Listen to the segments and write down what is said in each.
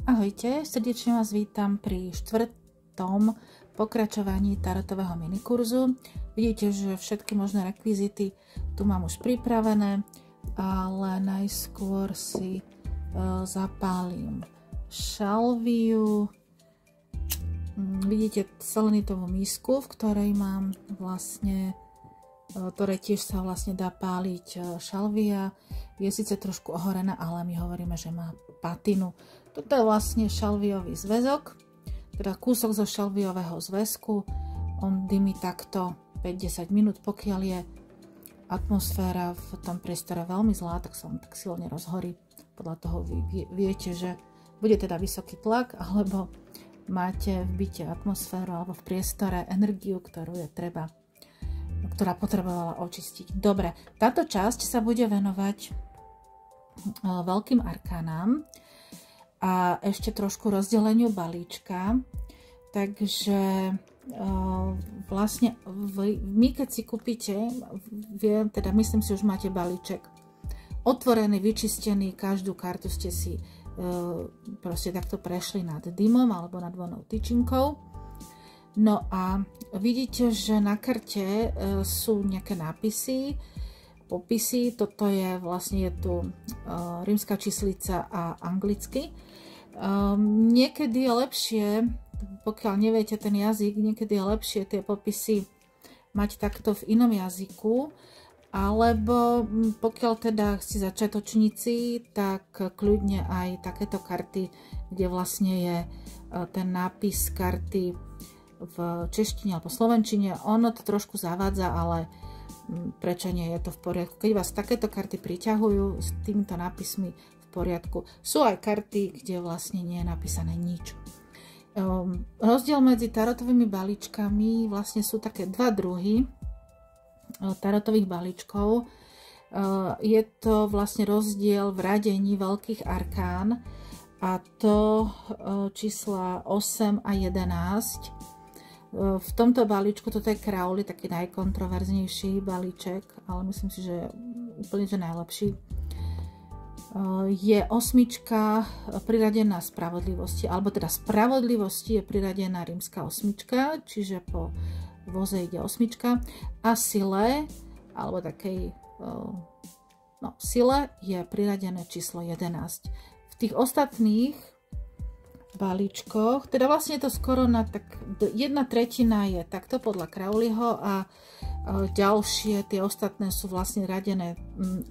Ahojte, srdečne vás vítam pri 4. pokračovaní tarotového minikurzu. Vidíte, že všetky možné rekvizity tu mám už pripravené, ale najskôr si zapálim šalviu. Vidíte selenitovú misku, v ktorej mám vlastne, ktoré tiež sa vlastne dá páliť šalvia. Je síce trošku ohorená, ale my hovoríme, že má patinu. Toto je vlastne šalviový zväzok, teda kúsok zo šalviového zväzku. On dymí takto 5-10 minút, pokiaľ je atmosféra v tom priestore veľmi zlá, tak sa on tak silne rozhorí. Podľa toho vy viete, že bude teda vysoký tlak, alebo máte v byte atmosféru alebo v priestore energiu, ktorú je treba, ktorá potrebovala očistiť. Dobre, táto časť sa bude venovať veľkým arkánám a ešte trošku rozdeleniu balíčka. Takže vlastne my keď si kúpite, teda myslím si, už máte balíček otvorený, vyčistený, každú kartu ste si proste takto prešli nad dymom alebo nad vonou tyčinkou. No a vidíte, že na karte sú nejaké nápisy, popisy. Toto je vlastne, je tu rímska číslica a anglicky. Niekedy je lepšie, pokiaľ neviete ten jazyk, niekedy je lepšie tie popisy mať takto v inom jazyku, alebo pokiaľ teda ste začiatočníci, tak kľudne aj takéto karty, kde vlastne je ten nápis karty v češtine alebo slovenčine. Ono to trošku zavádza, ale prečo nie, je to v poriadku. Keď vás takéto karty priťahujú s týmito nápismi, v poriadku. Sú aj karty, kde vlastne nie je napísané nič. Rozdiel medzi tarotovými balíčkami vlastne sú také dva druhy tarotových balíčkov. Je to vlastne rozdiel v radení veľkých arkán, a to čísla 8 a 11. V tomto balíčku, toto je Crowley, taký najkontroverznejší balíček, ale myslím si, že je úplne že najlepší. Je osmička priradená spravodlivosti, alebo teda spravodlivosti je priradená rímska osmička, čiže po voze ide osmička, a sile, alebo takej sile je priradené číslo 11. V tých ostatných balíčkoch, teda vlastne je to skoro na tak 1/3 je takto podľa Crowleyho a ďalšie, tie ostatné sú vlastne radené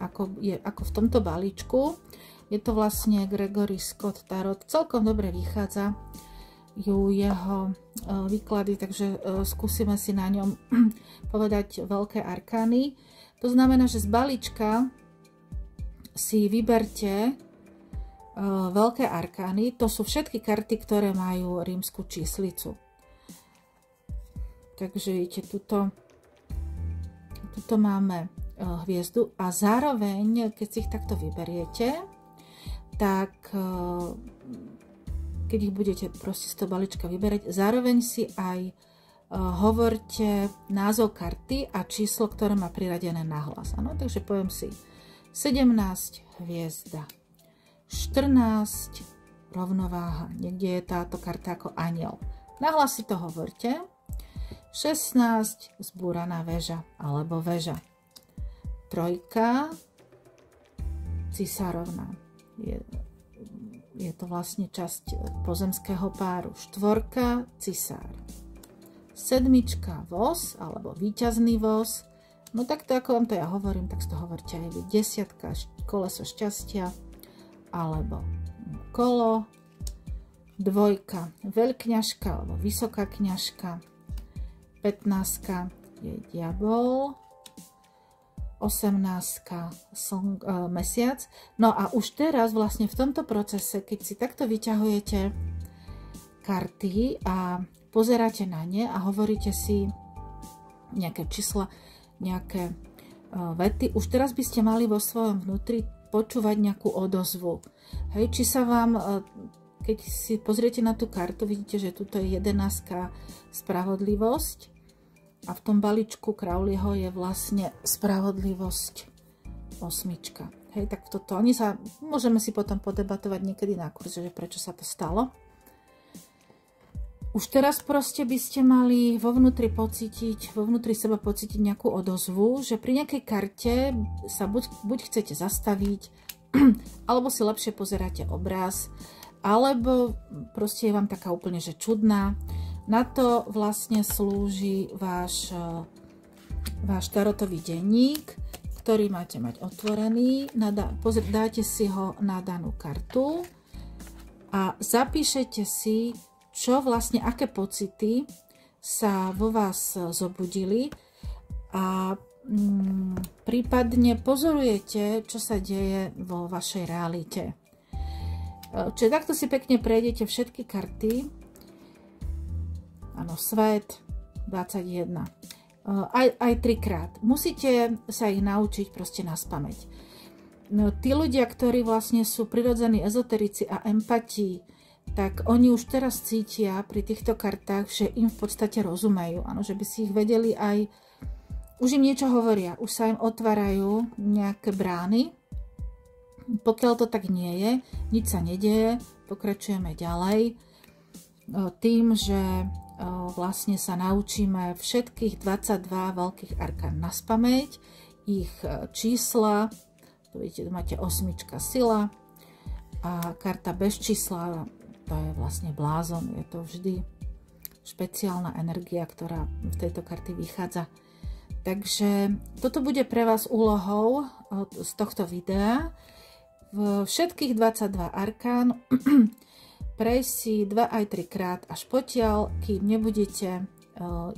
ako v tomto balíčku. Je to vlastne Gregory Scott Tarot. Celkom dobre vychádza jeho výklady, takže skúsime si na ňom povedať veľké arkány. To znamená, že z balíčka si vyberte veľké arkány. To sú všetky karty, ktoré majú rímsku číslicu. Takže vidíte, tuto máme hviezdu a zároveň, keď si ich takto vyberiete, tak keď ich budete proste z toho balíčka vyberať, zároveň si aj hovorte názov karty a číslo, ktoré má priradené na hlas. Ano? Takže poviem si 17 hviezda, 14 rovnováha, niekde je táto karta ako aniel. Na hlas si to hovorte. 16 zbúraná väža alebo väža. 3 cisárovna. Je to vlastne časť pozemského páru. 4 cisár. 7 voz alebo víťazný voz. No takto ako vám to ja hovorím, tak si to hovorte aj vy. 10 koleso šťastia alebo kolo. 2 veľkňažka alebo vysoká kňažka. 15 je diabol. 18 mesiac. No a už teraz vlastne v tomto procese, keď si takto vyťahujete karty a pozeráte na ne a hovoríte si nejaké čísla, nejaké vety, už teraz by ste mali vo svojom vnútri počúvať nejakú odozvu. Hej, či sa vám, keď si pozriete na tú kartu, vidíte, že tuto je 11 spravodlivosť. A v tom balíčku Crowleyho je vlastne spravodlivosť 8. Hej, tak toto, môžeme si potom podebatovať niekedy na kurze, že prečo sa to stalo. Už teraz proste by ste mali vo vnútri seba pocítiť nejakú odozvu, že pri nejakej karte sa buď chcete zastaviť, alebo si lepšie pozeráte obraz, alebo proste je vám taká úplne, že čudná. Na to vlastne slúži váš tarotový denník, ktorý máte mať otvorený. Dáte si ho na danú kartu a zapíšete si, čo vlastne, aké pocity sa vo vás zobudili a prípadne pozorujete, čo sa deje vo vašej realite. Čiže takto si pekne prejdete všetky karty. Áno, svet 21. Aj 3-krát. Musíte sa ich naučiť proste naspamäť. No, tí ľudia, ktorí vlastne sú prirodzení ezoterici a empati, tak oni už teraz cítia pri týchto kartách, že im v podstate rozumejú. Áno, že by si ich vedeli aj... Už im niečo hovoria, už sa im otvárajú nejaké brány. Pokiaľ to tak nie je, nič sa nedieje, pokračujeme ďalej tým, že vlastne sa naučíme všetkých 22 veľkých arkán naspamäť, ich čísla, tu vidíte, tu máte 8 sila a karta bez čísla, to je vlastne blázon, je to vždy špeciálna energia, ktorá v tejto karty vychádza. Takže toto bude pre vás úlohou z tohto videa. V všetkých 22 arkán prejsť si 2 aj 3 krát až potiaľ, kým nebudete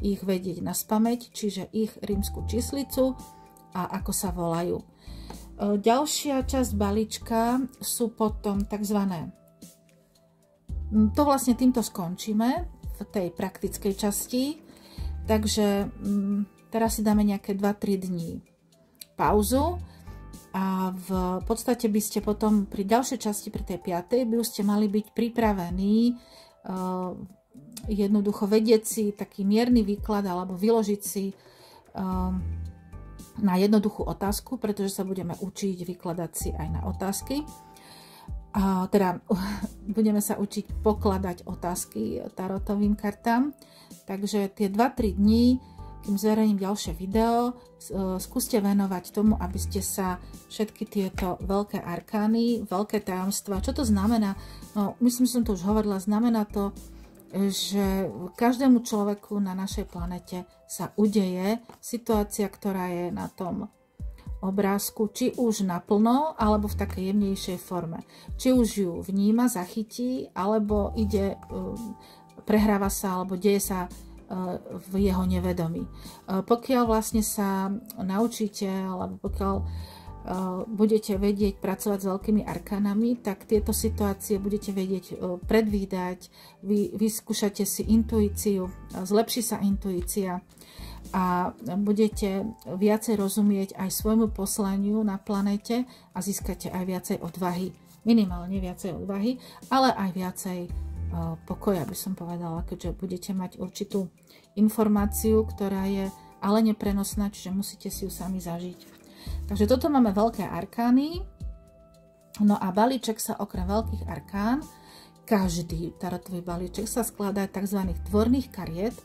ich vedieť naspamäť, čiže ich rímsku číslicu a ako sa volajú. Ďalšia časť balíčka sú potom takzvané. To vlastne týmto skončíme v tej praktickej časti, takže teraz si dáme nejaké 2-3 dní pauzu a v podstate by ste potom pri ďalšej časti, pri tej 5. by už ste mali byť pripravení jednoducho vedieť si taký mierny výklad alebo vyložiť si na jednoduchú otázku, pretože sa budeme učiť vykladať si aj na otázky. Teda budeme sa učiť pokladať otázky tarotovým kartám. Takže tie 2-3 dní, kým zverejním ďalšie video, skúste venovať tomu, aby ste sa všetky tieto veľké arkány, veľké tajomstvá, čo to znamená? No, myslím, že som to už hovorila, znamená to, že každému človeku na našej planete sa udeje situácia, ktorá je na tom obrázku, či už naplno, alebo v takej jemnejšej forme. Či už ju vníma, zachytí, alebo prehráva sa, alebo deje sa v jeho nevedomí. Pokiaľ vlastne sa naučíte, alebo pokiaľ budete vedieť pracovať s veľkými arkánami, tak tieto situácie budete vedieť predvídať, vyskúšate si intuíciu, zlepší sa intuícia a budete viacej rozumieť aj svojmu poslaniu na planéte a získate aj viacej odvahy, minimálne viacej odvahy, ale aj viacej pokoja, by som povedala, keďže budete mať určitú informáciu, ktorá je ale neprenosná, čiže musíte si ju sami zažiť. Takže toto máme veľké arkány, no a balíček sa okrem veľkých arkán, každý tarotový balíček sa skladá tzv. Tvorných kariet.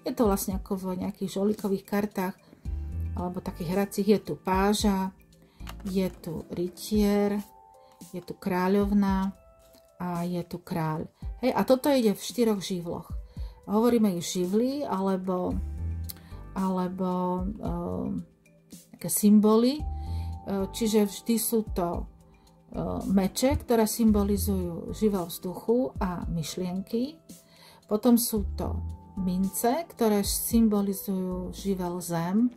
Je to vlastne ako v nejakých žolikových kartách alebo takých hracích. Je tu páža, je tu rytier, je tu kráľovna a je tu kráľ. Hej, a toto ide v 4 živloch. Hovoríme ich živly alebo také symboly, čiže vždy sú to meče, ktoré symbolizujú živel vzduchu a myšlienky. Potom sú to mince, ktoré symbolizujú živel zem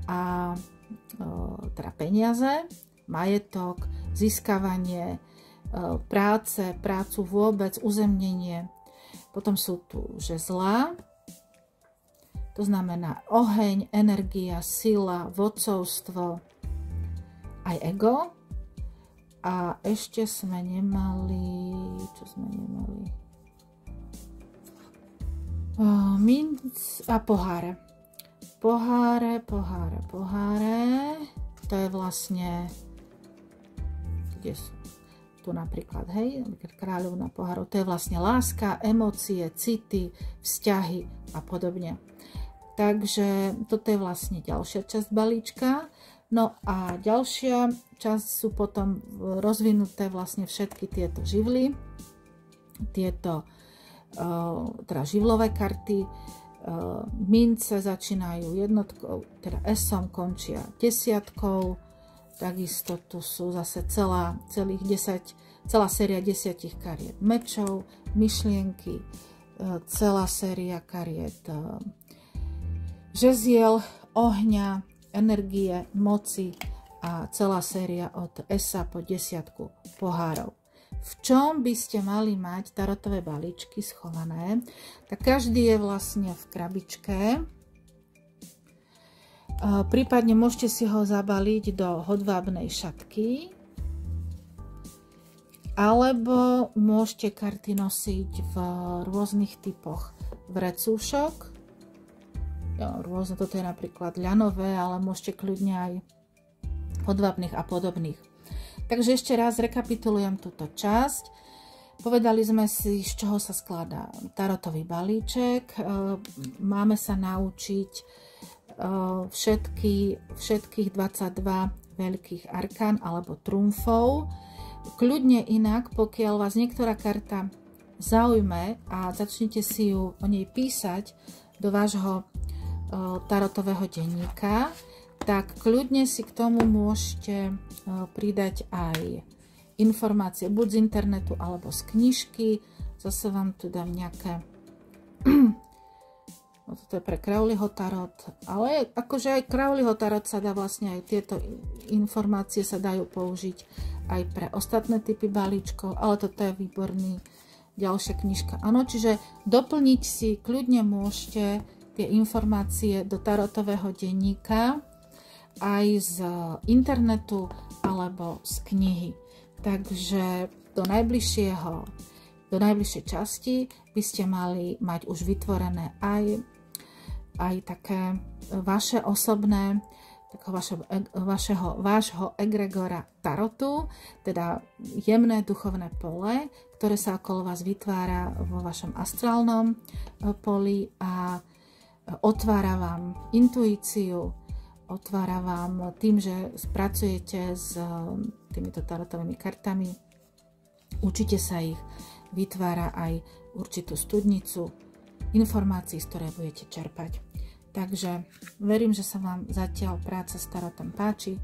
a teda peniaze, majetok, získavanie, prácu vôbec, uzemnenie. Potom sú tu žezlá, to znamená oheň, energia, sila, vodcovstvo, aj ego. A ešte sme nemali, čo sme nemali? Minc a poháre. Poháre. To je vlastne kde sú tu napríklad, hej, kráľovna pohárov, to je vlastne láska, emócie, city, vzťahy a podobne. Takže toto je vlastne ďalšia časť balíčka. No a ďalšia časť sú potom rozvinuté vlastne všetky tieto živly, tieto teda živlové karty, mince začínajú jednotkou, teda esom, končia desiatkou. Takisto tu sú zase celá séria 10 kariet mečov, myšlienky, celá séria kariet žeziel, ohňa, energie, moci a celá séria od esa po 10 pohárov. V čom by ste mali mať tarotové balíčky schované? Tak každý je vlastne v krabičke. Prípadne môžete si ho zabaliť do hodvábnej šatky, alebo môžete karty nosiť v rôznych typoch vrecúšok. Rôzne, toto je napríklad ľanové, ale môžete kľudne aj hodvábnych a podobných. Takže ešte raz rekapitulujem túto časť. Povedali sme si, z čoho sa skladá tarotový balíček. Máme sa naučiť všetkých 22 veľkých arkán alebo trumfov. Kľudne inak, pokiaľ vás niektorá karta zaujme a začnete si ju o nej písať do vášho tarotového denníka, tak kľudne si k tomu môžete pridať aj informácie buď z internetu alebo z knižky. Zase vám tu dám nejaké toto je pre Crowleyho tarot, ale akože aj Crowleyho tarot sa dá vlastne, aj tieto informácie sa dajú použiť aj pre ostatné typy balíčkov, ale toto je výborný ďalšia knižka. Áno, čiže doplniť si kľudne môžete tie informácie do tarotového denníka aj z internetu alebo z knihy. Takže do najbližšej časti by ste mali mať už vytvorené aj také vaše osobné, vášho egregora tarotu, teda jemné duchovné pole, ktoré sa okolo vás vytvára vo vašom astrálnom poli a otvára vám intuíciu, otvára vám tým, že pracujete s týmito tarotovými kartami, učite sa ich, vytvára aj určitú studnicu informácií, z ktorej budete čerpať. Takže verím, že sa vám zatiaľ práca s tarotom páči.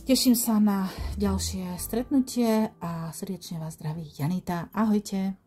Teším sa na ďalšie stretnutie a srdečne vás zdraví Janita. Ahojte!